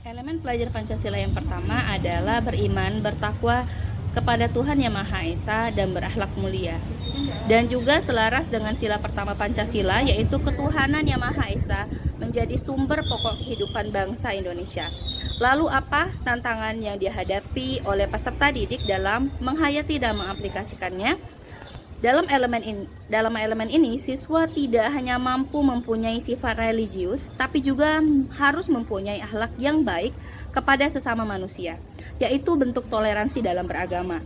Elemen pelajar Pancasila yang pertama adalah beriman, bertakwa kepada Tuhan Yang Maha Esa dan berakhlak mulia. Dan juga selaras dengan sila pertama Pancasila, yaitu ketuhanan Yang Maha Esa menjadi sumber pokok kehidupan bangsa Indonesia. Lalu apa tantangan yang dihadapi oleh peserta didik dalam menghayati dan mengaplikasikannya? Dalam elemen ini, siswa tidak hanya mampu mempunyai sifat religius, tapi juga harus mempunyai akhlak yang baik kepada sesama manusia, yaitu bentuk toleransi dalam beragama.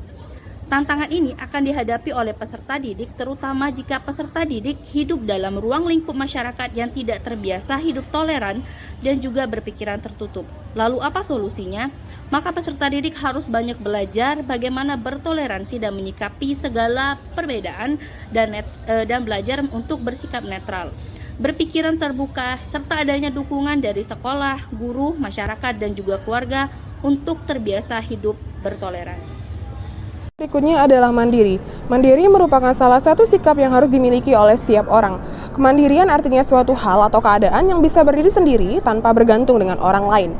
Tantangan ini akan dihadapi oleh peserta didik, terutama jika peserta didik hidup dalam ruang lingkup masyarakat yang tidak terbiasa hidup toleran dan juga berpikiran tertutup. Lalu apa solusinya? Maka peserta didik harus banyak belajar bagaimana bertoleransi dan menyikapi segala perbedaan dan belajar untuk bersikap netral, berpikiran terbuka, serta adanya dukungan dari sekolah, guru, masyarakat, dan juga keluarga untuk terbiasa hidup bertoleran. Berikutnya adalah mandiri. Mandiri merupakan salah satu sikap yang harus dimiliki oleh setiap orang. Kemandirian artinya suatu hal atau keadaan yang bisa berdiri sendiri tanpa bergantung dengan orang lain.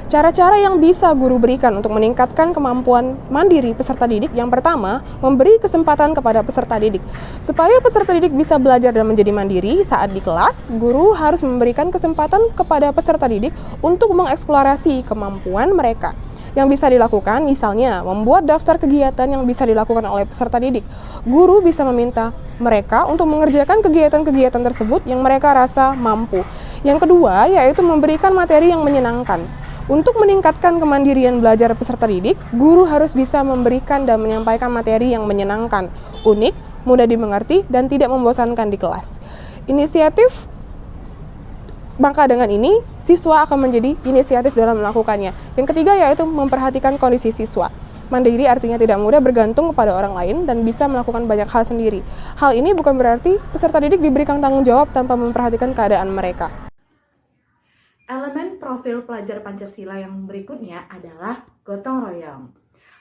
Cara-cara yang bisa guru berikan untuk meningkatkan kemampuan mandiri peserta didik, yang pertama, memberi kesempatan kepada peserta didik. Supaya peserta didik bisa belajar dan menjadi mandiri saat di kelas, guru harus memberikan kesempatan kepada peserta didik untuk mengeksplorasi kemampuan mereka. Yang bisa dilakukan misalnya membuat daftar kegiatan yang bisa dilakukan oleh peserta didik. Guru bisa meminta mereka untuk mengerjakan kegiatan-kegiatan tersebut yang mereka rasa mampu. Yang kedua yaitu memberikan materi yang menyenangkan. Untuk meningkatkan kemandirian belajar peserta didik, guru harus bisa memberikan dan menyampaikan materi yang menyenangkan, unik, mudah dimengerti, dan tidak membosankan di kelas. Maka dengan ini, siswa akan menjadi inisiatif dalam melakukannya. Yang ketiga yaitu memperhatikan kondisi siswa. Mandiri artinya tidak mudah bergantung kepada orang lain dan bisa melakukan banyak hal sendiri. Hal ini bukan berarti peserta didik diberikan tanggung jawab tanpa memperhatikan keadaan mereka. Elemen profil pelajar Pancasila yang berikutnya adalah gotong royong.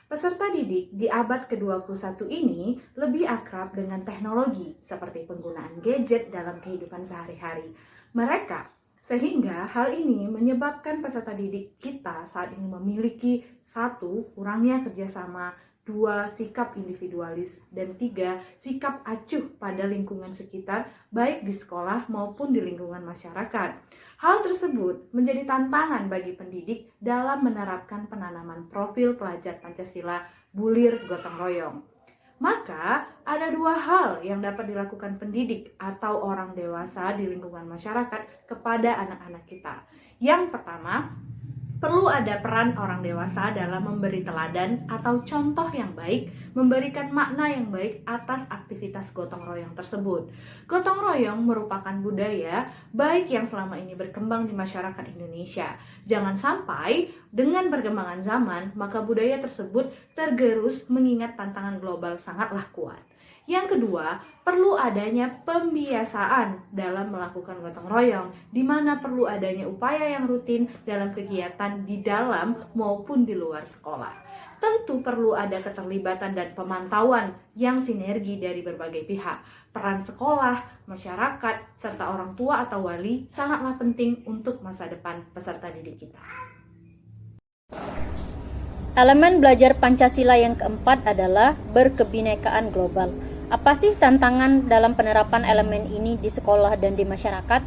Peserta didik di abad ke-21 ini lebih akrab dengan teknologi seperti penggunaan gadget dalam kehidupan sehari-hari mereka. Sehingga hal ini menyebabkan peserta didik kita saat ini memiliki 1. Kurangnya kerjasama, 2. Sikap individualis, dan 3. Sikap acuh pada lingkungan sekitar baik di sekolah maupun di lingkungan masyarakat. Hal tersebut menjadi tantangan bagi pendidik dalam menerapkan penanaman profil pelajar Pancasila bulir gotong royong. Maka ada 2 hal yang dapat dilakukan pendidik atau orang dewasa di lingkungan masyarakat kepada anak-anak kita. Yang pertama, perlu ada peran orang dewasa dalam memberi teladan atau contoh yang baik, memberikan makna yang baik atas aktivitas gotong royong tersebut. Gotong royong merupakan budaya baik yang selama ini berkembang di masyarakat Indonesia. Jangan sampai dengan perkembangan zaman, maka budaya tersebut tergerus mengingat tantangan global sangatlah kuat. Yang kedua, perlu adanya pembiasaan dalam melakukan gotong royong, di mana perlu adanya upaya yang rutin dalam kegiatan di dalam maupun di luar sekolah. Tentu perlu ada keterlibatan dan pemantauan yang sinergi dari berbagai pihak. Peran sekolah, masyarakat, serta orang tua atau wali sangatlah penting untuk masa depan peserta didik kita. Elemen belajar Pancasila yang keempat adalah berkebinekaan global. Apa sih tantangan dalam penerapan elemen ini di sekolah dan di masyarakat?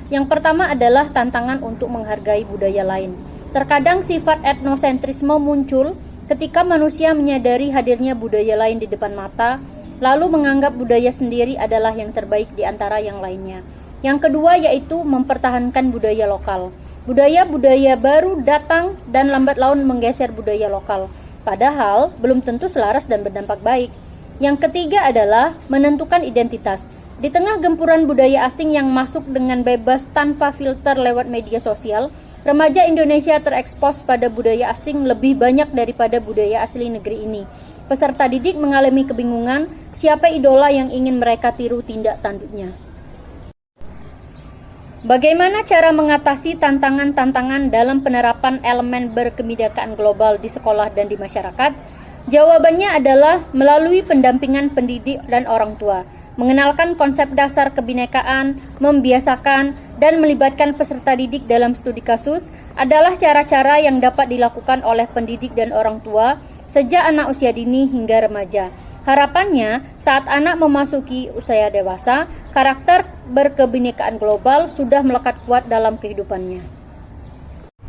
Yang pertama adalah tantangan untuk menghargai budaya lain. Terkadang sifat etnosentrisme muncul ketika manusia menyadari hadirnya budaya lain di depan mata, lalu menganggap budaya sendiri adalah yang terbaik di antara yang lainnya. Yang kedua yaitu mempertahankan budaya lokal. Budaya-budaya baru datang dan lambat laun menggeser budaya lokal, padahal belum tentu selaras dan berdampak baik. Yang ketiga adalah menentukan identitas. Di tengah gempuran budaya asing yang masuk dengan bebas tanpa filter lewat media sosial, remaja Indonesia terekspos pada budaya asing lebih banyak daripada budaya asli negeri ini. Peserta didik mengalami kebingungan siapa idola yang ingin mereka tiru tindak tanduknya. Bagaimana cara mengatasi tantangan-tantangan dalam penerapan elemen berkebinekaan global di sekolah dan di masyarakat? Jawabannya adalah melalui pendampingan pendidik dan orang tua, mengenalkan konsep dasar kebinekaan, membiasakan, dan melibatkan peserta didik dalam studi kasus adalah cara-cara yang dapat dilakukan oleh pendidik dan orang tua sejak anak usia dini hingga remaja. Harapannya, saat anak memasuki usia dewasa, karakter berkebinekaan global sudah melekat kuat dalam kehidupannya.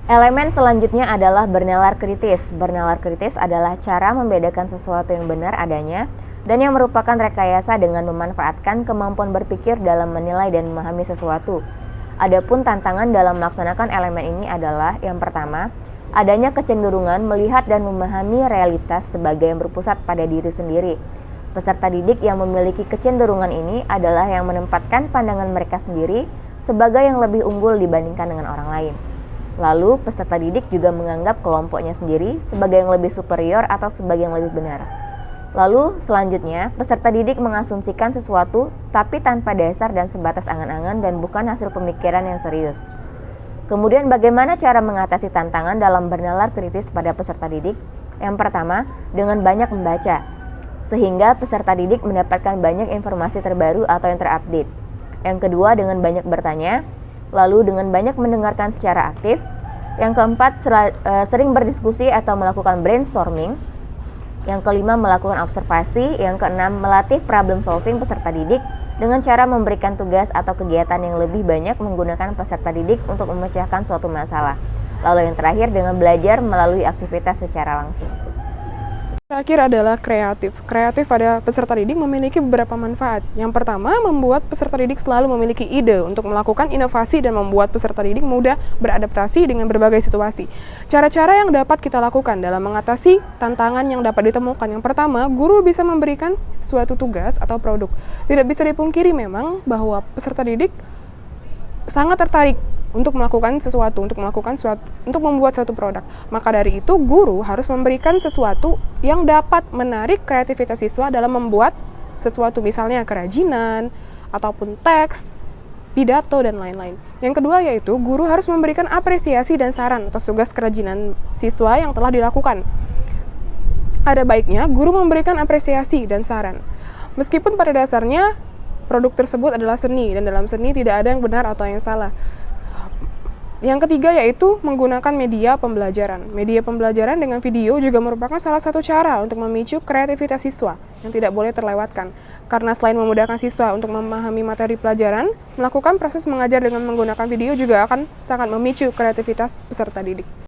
Elemen selanjutnya adalah bernalar kritis. Bernalar kritis adalah cara membedakan sesuatu yang benar adanya dan yang merupakan rekayasa dengan memanfaatkan kemampuan berpikir dalam menilai dan memahami sesuatu. Adapun tantangan dalam melaksanakan elemen ini adalah yang pertama, adanya kecenderungan melihat dan memahami realitas sebagai yang berpusat pada diri sendiri. Peserta didik yang memiliki kecenderungan ini adalah yang menempatkan pandangan mereka sendiri sebagai yang lebih unggul dibandingkan dengan orang lain. Lalu, peserta didik juga menganggap kelompoknya sendiri sebagai yang lebih superior atau sebagai yang lebih benar. Lalu, selanjutnya, peserta didik mengasumsikan sesuatu tapi tanpa dasar dan sebatas angan-angan dan bukan hasil pemikiran yang serius. Kemudian, bagaimana cara mengatasi tantangan dalam bernalar kritis pada peserta didik? Yang pertama, dengan banyak membaca, sehingga peserta didik mendapatkan banyak informasi terbaru atau yang terupdate. Yang kedua, dengan banyak bertanya, lalu dengan banyak mendengarkan secara aktif. Yang keempat, sering berdiskusi atau melakukan brainstorming. Yang kelima, melakukan observasi. Yang keenam, melatih problem solving peserta didik dengan cara memberikan tugas atau kegiatan yang lebih banyak menggunakan peserta didik untuk memecahkan suatu masalah. Lalu yang terakhir, dengan belajar melalui aktivitas secara langsung. Terakhir adalah kreatif. Kreatif pada peserta didik memiliki beberapa manfaat. Yang pertama, membuat peserta didik selalu memiliki ide untuk melakukan inovasi dan membuat peserta didik mudah beradaptasi dengan berbagai situasi. Cara-cara yang dapat kita lakukan dalam mengatasi tantangan yang dapat ditemukan. Yang pertama, guru bisa memberikan suatu tugas atau produk. Tidak bisa dipungkiri memang bahwa peserta didik sangat tertarik untuk melakukan sesuatu, untuk membuat suatu produk. Maka dari itu, guru harus memberikan sesuatu yang dapat menarik kreativitas siswa dalam membuat sesuatu, misalnya kerajinan, ataupun teks, pidato, dan lain-lain. Yang kedua yaitu, guru harus memberikan apresiasi dan saran atas tugas kerajinan siswa yang telah dilakukan. Ada baiknya, guru memberikan apresiasi dan saran. Meskipun pada dasarnya, produk tersebut adalah seni, dan dalam seni tidak ada yang benar atau yang salah. Yang ketiga yaitu menggunakan media pembelajaran. Media pembelajaran dengan video juga merupakan salah satu cara untuk memicu kreativitas siswa yang tidak boleh terlewatkan. Karena selain memudahkan siswa untuk memahami materi pelajaran, melakukan proses mengajar dengan menggunakan video juga akan sangat memicu kreativitas peserta didik.